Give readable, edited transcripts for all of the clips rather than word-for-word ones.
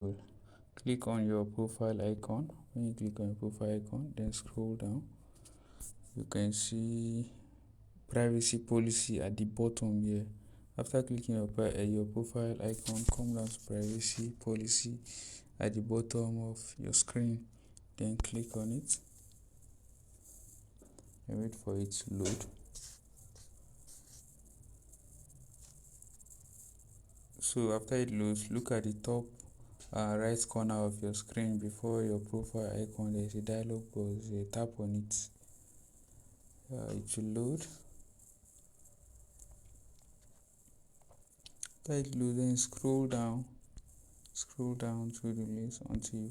Click on your profile icon. When you click on your profile icon, then scroll down, you can see privacy policy at the bottom here. After clicking your profile icon, come down to privacy policy at the bottom of your screen, then click on it and wait for it to load. So after it loads, look at the top right corner of your screen. Before your profile icon, there is a dialog box. Tap on it. It will load. After it loads, then scroll down through the list until you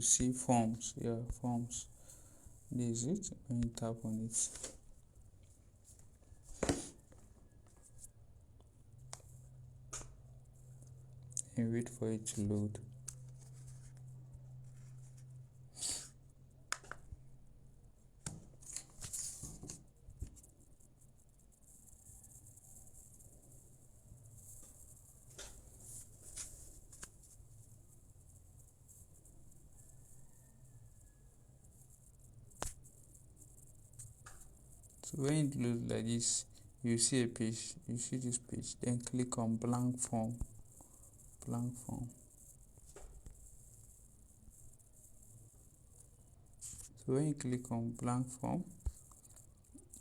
see forms. Forms. This is it. When you tap on it, and wait for it to load. So when it loads like this, you see a page. You see this page. Then click on blank form. So when you click on blank form,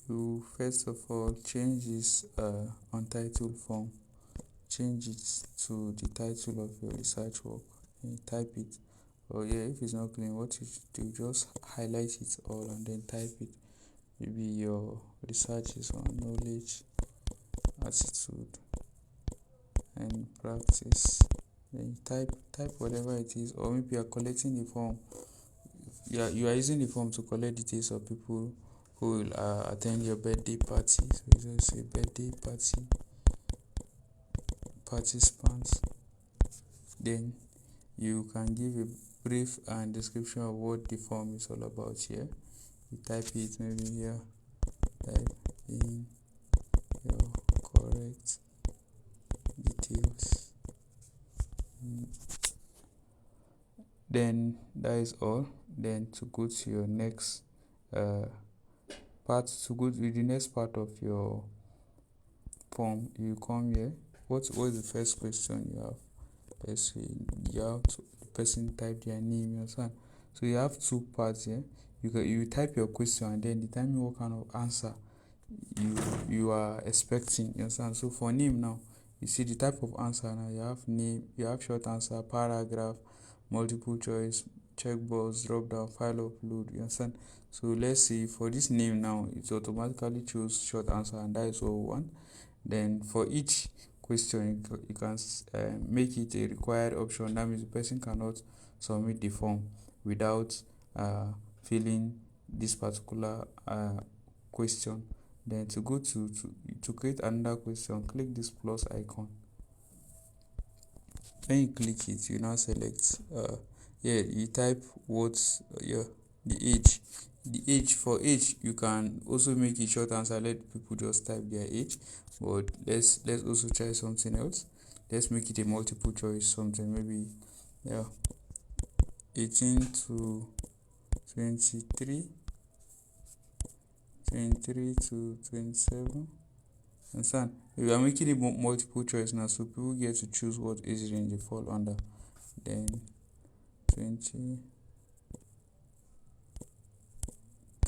you first of all change this untitled form. Change it to the title of your research work and type it. If it's not clean, what you should do, just highlight it all and then type it. Maybe your research is on knowledge, attitude, and practice. Then you type whatever it is, or maybe you are collecting the form. You are using the form to collect details of people who will attend your birthday party. So you just say birthday party participants. Then you can give a brief and description of what the form is all about here. You type it maybe here. Type in your correct details. Then that is all. Then to go to your next part, to go to the next part of your form, you come here. What is the first question you have? Let's say you have the person type their name, you understand? So you have two parts here. You type your question and then determine what kind of answer you are expecting, you understand? So for name now, you see the type of answer now. You have name, you have short answer, paragraph, multiple choice, checkbox, drop down, file upload, you understand? So let's see, for this name now, it automatically choose short answer, and that is what we want. Then for each question, you can make it a required option. That means the person cannot submit the form without filling this particular question. Then to go to create another question, click this plus icon. When you click it, you now select you type the age. For age, you can also make it short answer, let people just type their age. But let's also try something else. Let's make it a multiple choice, something maybe 18 to 23, 23 to 27. Understand? We are making it multiple choice now, so people get to choose what age range they fall under. Then 20,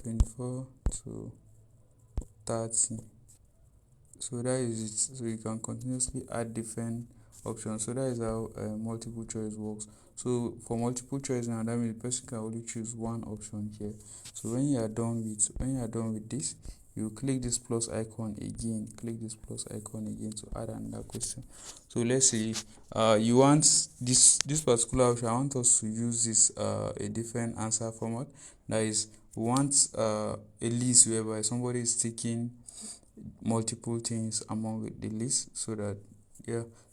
24 to 30. So that is it. So you can continuously add different options. So that is how multiple choice works. So for multiple choice now, that means the person can only choose one option here. So when you are done with this, you click this plus icon again. To add another question. So let's say you want this particular option. I want us to use this a different answer format. That is, we want a list whereby somebody is taking multiple things among the list, so that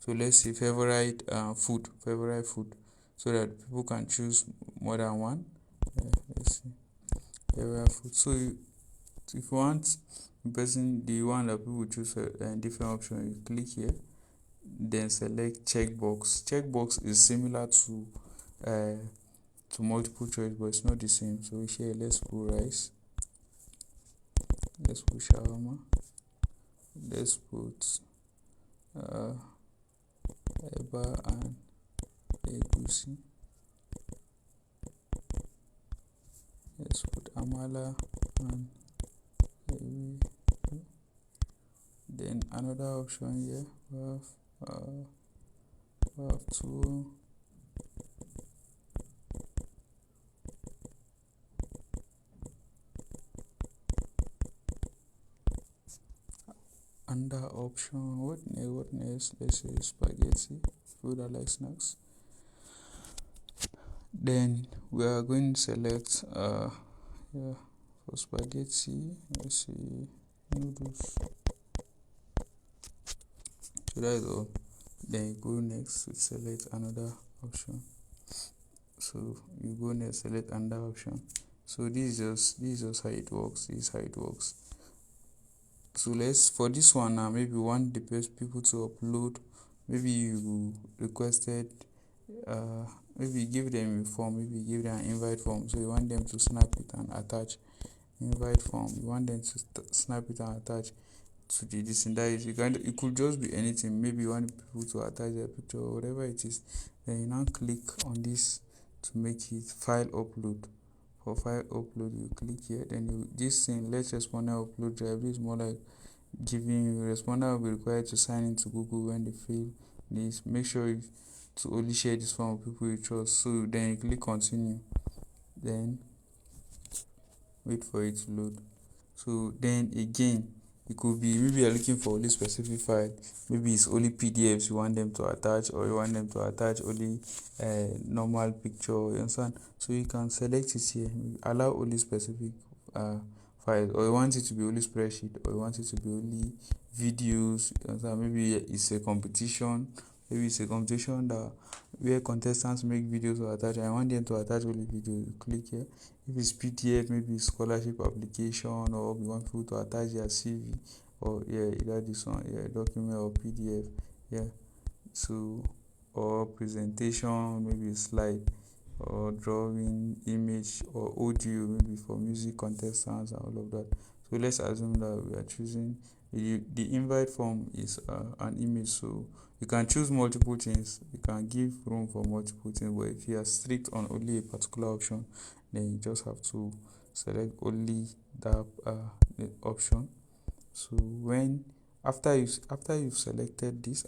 so let's say favorite food, so that people can choose more than one. Let's see, favorite food. So if you want the one that people choose a different option, you click here. then select checkbox. Checkbox is similar to multiple choice, but it's not the same. So here let's put rice, let's put shawarma, let's put eba and egusi, let's put amala and ewe. Then another option here, we have two. Under option, what next? Let's say spaghetti, food I like snacks. Then we are going to select for spaghetti, let's see, noodles. So that is all. Then you go next to select another option. So you go next, select another option. So this is just how it works. This is how it works. So let's, for this one now, maybe we want the best people to upload. Maybe you requested maybe give them a form, maybe give them an invite form, so you want them to snap it and attach. Invite form, you want them to snap it and attach to the this and that is, it could just be anything. Maybe you want people to attach their picture or whatever it is. Then you now click on this to make it file upload. For file upload, you click here, then this thing, let responder upload drive. This is more like giving you, responder will be required to sign into Google when they fill this. Make sure to only share this form with people you trust. So then you click continue, then wait for it to load. So then again, it could be maybe you're looking for only specific file. Maybe it's only PDFs you want them to attach, or you want them to attach only normal picture, you understand? So you can select it here, allow only specific files, or you want it to be only spreadsheet, or you want it to be only videos, you understand? Maybe it's a competition, that where contestants make videos or attach. I want them to attach only video. You click here. If it's PDF, maybe scholarship application, or we want people to attach their CV, or either this one, document or PDF, so, or presentation, maybe slide, or drawing, image, or audio, maybe for music contestants and all of that. So let's assume that we are choosing the invite form is an image, so you can choose multiple things. You can give room for multiple things, but if you are strict on only a particular option, then you just have to select only that the option. So when after you've selected this,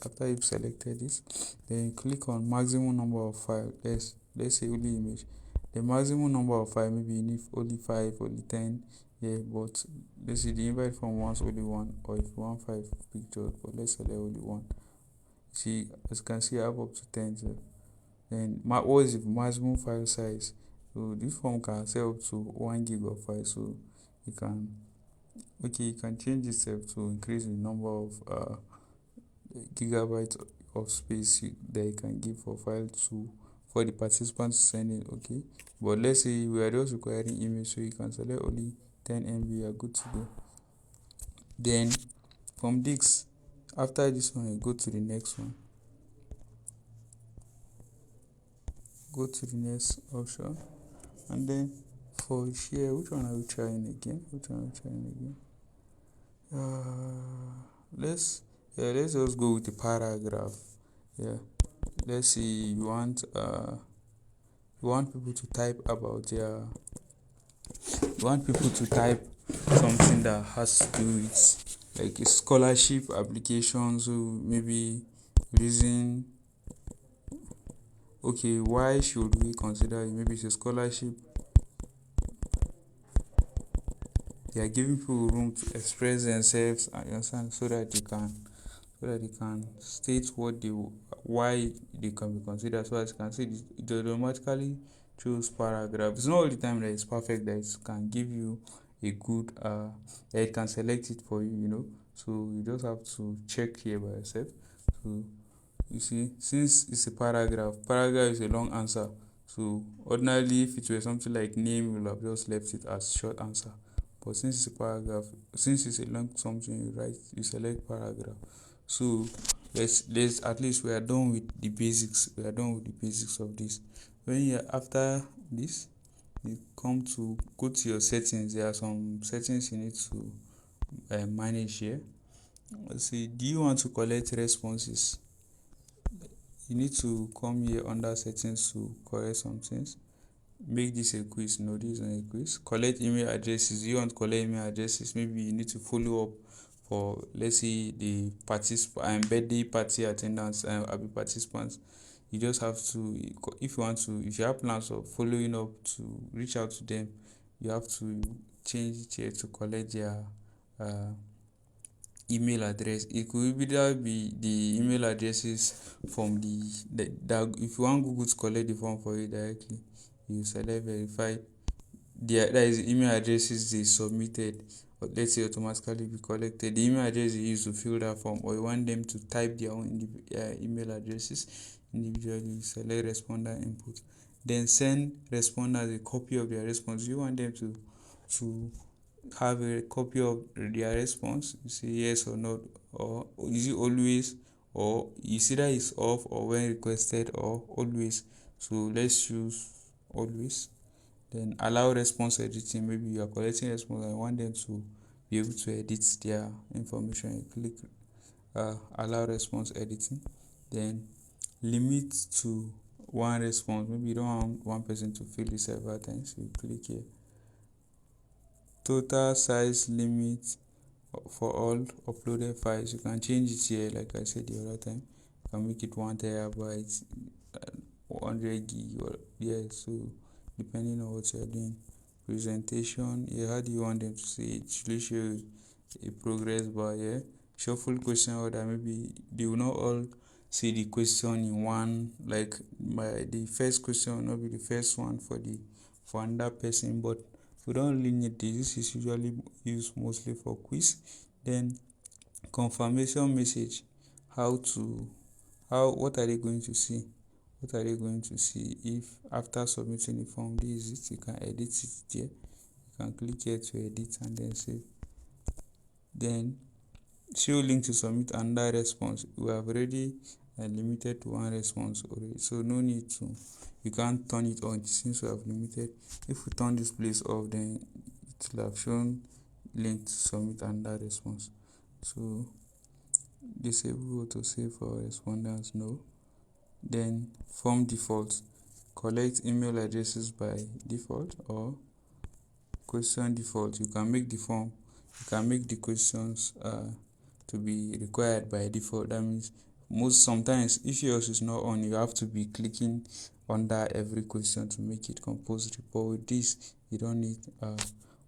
then you click on maximum number of files. Let's say only image. The maximum number of files, maybe you need only 5, only 10. But let's see, the invite form wants only 1, or if you want 5 pictures, but let's select only 1. See, as you can see, I have up to 10. So then what is the maximum file size? So this form can set up to 1 gig of file. So you can change this to increase the number of gigabytes of space that you can give for file for the participants to send it. Okay, but let's say we are just requiring image, so you can select only 10 MB. You are good to go. Then from this, after this one, you go to the next one. Go to the next option, and then for here, which one are we trying again? Let's just go with the paragraph. Let's see, you want people to type about something that has to do with like a scholarship application. So maybe reason, okay, why should we consider it? Maybe it's a scholarship. They are giving people room to express themselves, and you understand, so that they can state why they can be considered. So as you can see, it automatically choose paragraph. It's not all the time that it's perfect, that it can give you a good that it can select it for you, so you just have to check here by yourself. So you see, since it's a paragraph is a long answer. So ordinarily, if it were something like name, you will have just left it as short answer. But since it's a paragraph, since it's a long something, you select paragraph. So let's at least we are done with the basics. We are done with the basics of this. When you after this, you come to go to your settings. There are some settings you need to manage here. Let's see, do you want to collect responses? You need to come here under settings to correct some things. Make this a quiz. No, this is not a quiz. Collect email addresses. You want to collect email addresses? Maybe you need to follow up for, let's say, the birthday party attendance and participants. You just have to, if you want to, if you have plans of following up to reach out to them, you have to change it here to collect their uh, email address. It could either be the email addresses from that if you want Google to collect the form for you directly, you select verify. That is the email addresses they submitted, or let's say automatically be collected. The email address you use to fill that form, or you want them to type their own email addresses individually, you select responder input. Then send responders a copy of their response. You want them to have a copy of their response. You say yes or no, or is it always, or is either is off or when requested or always. So let's choose always. Then allow response editing. Maybe you are collecting response and you want them to be able to edit their information. You click allow response editing. Then limit to one response. Maybe you don't want one person to fill it several times. You click here. Total size limit for all uploaded files. You can change it here, like I said the other time. You can make it 1 terabyte, 100 gig, or so depending on what you're doing. Presentation, how do you want them to see it? Should show a progress bar here? Shuffle question order. Maybe they will not all see the question in one, like the first question will not be the first one for another person, but we don't really need this. This is usually used mostly for quiz. Then confirmation message. What are they going to see? What are they going to see if after submitting the form? This is it. You can edit it there. You can click here to edit and then save. Then show link to submit another response. We have already limited to one response already, so no need to, you can't turn it on since we have limited. If we turn this place off, then it will have shown link to submit another response. So disable auto save for respondents, no. Then form default. Collect email addresses by default or question default. You can make the form, you can make the questions to be required by default. That means sometimes if yours is not on, you have to be clicking under every question to make it compulsory. But with this, you don't need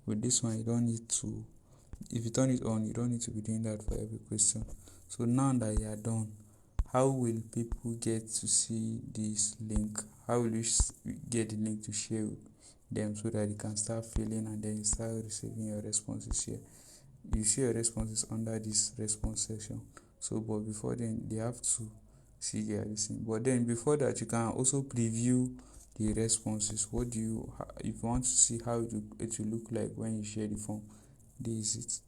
with this one you don't need to. If you turn it on, you don't need to be doing that for every question. So now that you are done, how will people get to see this link? How will you get the link to share with them so that they can start filling and then you start receiving your responses here? You see your responses under this response section. So, but before then, they have to see their listening. But then before that, you can also preview the responses. If you want to see how it will look like when you share the form, this is it.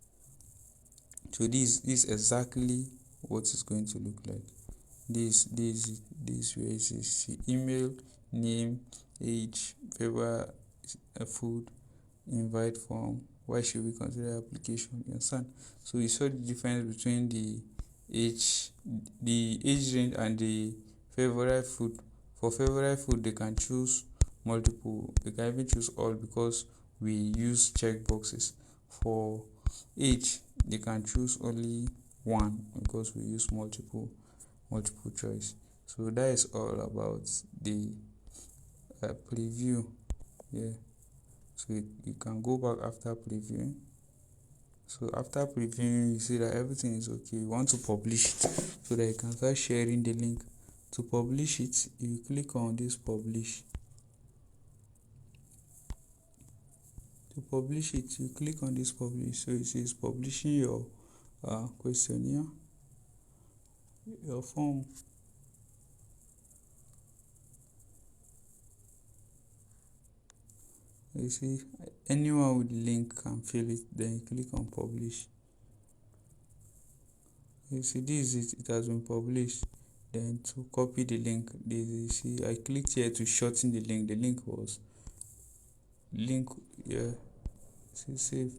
So this is exactly what it's going to look like. This where it says email, name, age, favorite food, invite form. Why should we consider application? You understand? So you saw the difference between the age range and the favorite food. For favorite food, they can choose multiple. They can even choose all because we use check boxes. For age, they can choose only one because we use multiple choice. So that is all about the preview. So you can go back after previewing. So after previewing, you see that everything is okay. You want to publish it so that you can start sharing the link. To publish it, you click on this publish. To publish it, you click on this publish. So it says publishing your questionnaire, your form. You see, anyone with the link can fill it. Then you click on publish. You see, this is it. It has been published. Then to copy the link, you see, I clicked here to shorten the link. The link was link. Yeah, see, save.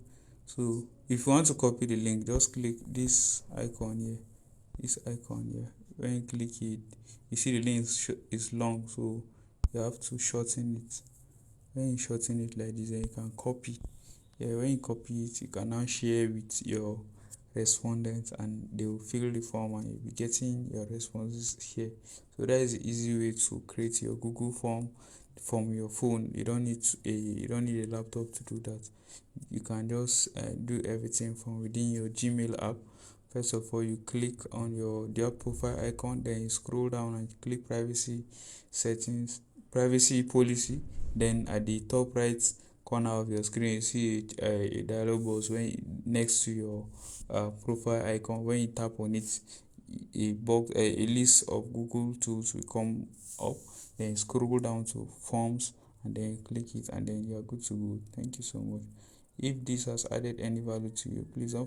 So if you want to copy the link, just click this icon here. This icon here. When you click it, you see the link is long, so you have to shorten it. When you shorten it like this, then you can copy. Yeah, when you copy it, you can now share with your respondents and they will fill the form and you'll be getting your responses here. So that is the easy way to create your Google form from your phone. You don't need a laptop to do that. You can just do everything from within your Gmail app. First of all, you click on their profile icon, then you scroll down and click privacy settings, privacy policy. Then at the top right corner of your screen, you see a dialog box next to your profile icon. When you tap on it, a list of Google tools will come up. Then scroll down to forms and then click it, and then you are good to go. Thank you so much. If this has added any value to you, please don't